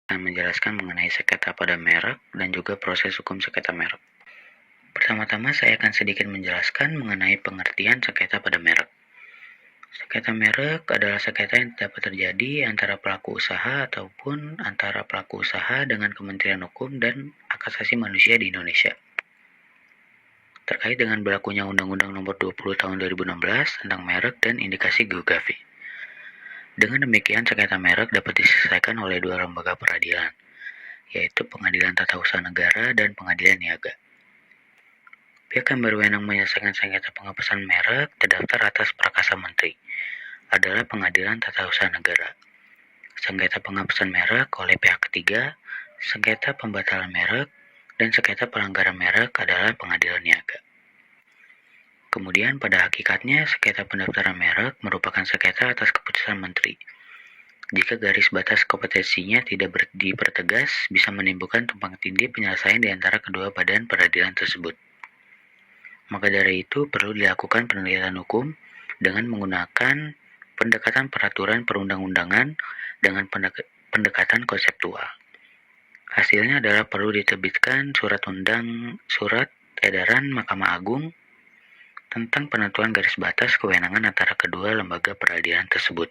akan menjelaskan mengenai sengketa pada merek dan juga proses hukum sengketa merek. Pertama-tama saya akan sedikit menjelaskan mengenai pengertian sengketa pada merek. Sengketa merek adalah sengketa yang dapat terjadi antara pelaku usaha ataupun antara pelaku usaha dengan Kementerian Hukum dan Hak Asasi Manusia di Indonesia. Terkait dengan berlakunya Undang-Undang Nomor 20 Tahun 2016 tentang merek dan indikasi geografi. Dengan demikian, sengketa merek dapat diselesaikan oleh dua lembaga peradilan, yaitu Pengadilan Tata Usaha Negara dan Pengadilan Niaga. Pihak yang berwenang menyelesaikan sengketa penghapusan merek terdaftar atas Prakasa Menteri adalah Pengadilan Tata Usaha Negara. Sengketa penghapusan merek oleh pihak ketiga, sengketa pembatalan merek, dan sengketa pelanggaran merek adalah Pengadilan Niaga. Kemudian pada hakikatnya sengketa pendaftaran merek merupakan sengketa atas keputusan Menteri. Jika garis batas kompetensinya tidak dipertegas, bisa menimbulkan tumpang tindih penyelesaian di antara kedua badan peradilan tersebut. Maka dari itu perlu dilakukan penelitian hukum dengan menggunakan pendekatan peraturan perundang-undangan dengan pendekatan konseptual. Hasilnya adalah perlu diterbitkan surat edaran Mahkamah Agung tentang penentuan garis batas kewenangan antara kedua lembaga peradilan tersebut,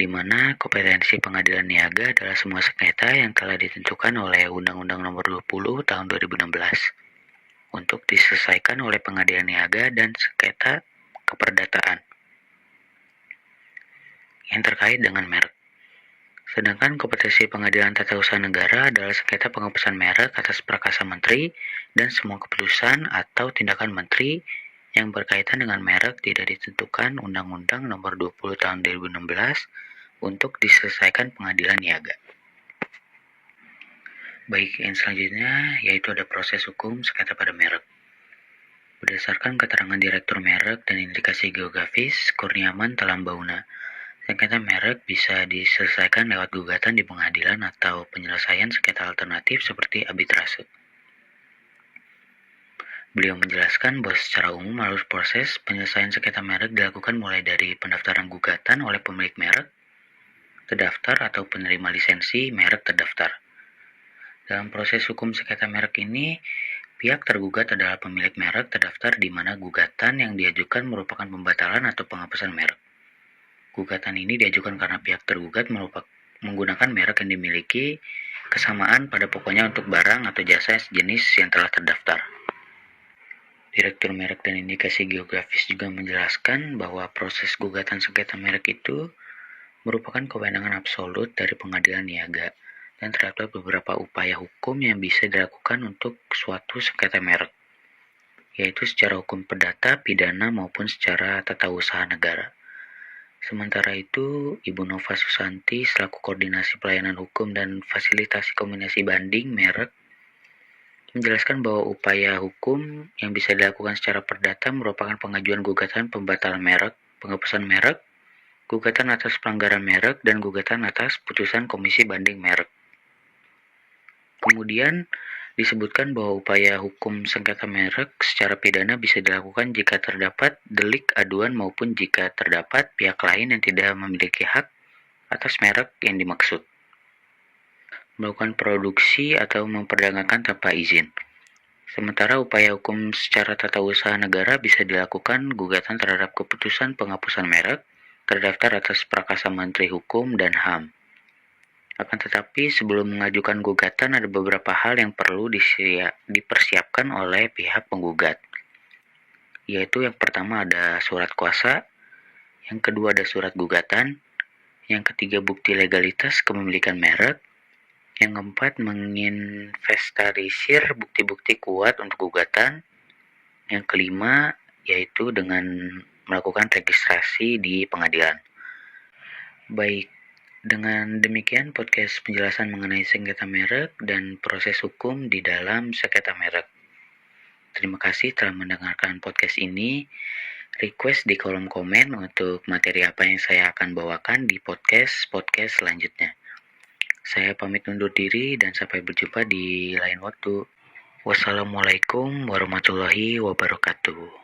di mana kompetensi Pengadilan Niaga adalah semua sengketa yang telah ditentukan oleh Undang-Undang Nomor 20 Tahun 2016 untuk diselesaikan oleh Pengadilan Niaga dan sengketa keperdataan yang terkait dengan merek. Sedangkan kompetensi Pengadilan Tata Usaha Negara adalah sengketa penghapusan merek atas Prakasa Menteri dan semua keputusan atau tindakan Menteri yang berkaitan dengan merek tidak ditentukan Undang-Undang Nomor 20 Tahun 2016 untuk diselesaikan Pengadilan Niaga. Baik, yang selanjutnya yaitu ada proses hukum sengketa pada merek. Berdasarkan keterangan Direktur Merek dan Indikasi Geografis Kurniawan Talambauna, sengketa merek bisa diselesaikan lewat gugatan di pengadilan atau penyelesaian sengketa alternatif seperti arbitrase. Beliau menjelaskan bahwa secara umum alur proses penyelesaian sengketa merek dilakukan mulai dari pendaftaran gugatan oleh pemilik merek, terdaftar atau penerima lisensi merek terdaftar. Dalam proses hukum sengketa merek ini, pihak tergugat adalah pemilik merek terdaftar di mana gugatan yang diajukan merupakan pembatalan atau penghapusan merek. Gugatan ini diajukan karena pihak tergugat menggunakan merek yang dimiliki kesamaan pada pokoknya untuk barang atau jasa sejenis yang telah terdaftar. Direktur Merek dan Indikasi Geografis juga menjelaskan bahwa proses gugatan sengketa merek itu merupakan kewenangan absolut dari Pengadilan Niaga dan terdapat beberapa upaya hukum yang bisa dilakukan untuk suatu sengketa merek, yaitu secara hukum perdata, pidana, maupun secara tata usaha negara. Sementara itu, Ibu Nova Susanti selaku Koordinasi Pelayanan Hukum dan Fasilitasi Kombinasi Banding Merek menjelaskan bahwa upaya hukum yang bisa dilakukan secara perdata merupakan pengajuan gugatan pembatalan merek, penghapusan merek, gugatan atas pelanggaran merek, dan gugatan atas putusan Komisi Banding Merek. Kemudian disebutkan bahwa upaya hukum sengketa merek secara pidana bisa dilakukan jika terdapat delik aduan maupun jika terdapat pihak lain yang tidak memiliki hak atas merek yang dimaksud, melakukan produksi atau memperdagangkan tanpa izin. Sementara upaya hukum secara tata usaha negara bisa dilakukan gugatan terhadap keputusan penghapusan merek terdaftar atas Prakasa Menteri Hukum dan HAM. Akan tetapi sebelum mengajukan gugatan ada beberapa hal yang perlu dipersiapkan oleh pihak penggugat, yaitu yang pertama ada surat kuasa, yang kedua ada surat gugatan, yang ketiga bukti legalitas kepemilikan merek, yang keempat menginventarisir bukti-bukti kuat untuk gugatan, yang kelima yaitu dengan melakukan registrasi di pengadilan. Baik, dengan demikian podcast penjelasan mengenai sengketa merek dan proses hukum di dalam sengketa merek. Terima kasih telah mendengarkan podcast ini. Request di kolom komen untuk materi apa yang saya akan bawakan di podcast selanjutnya. Saya pamit undur diri dan sampai berjumpa di lain waktu. Wassalamualaikum warahmatullahi wabarakatuh.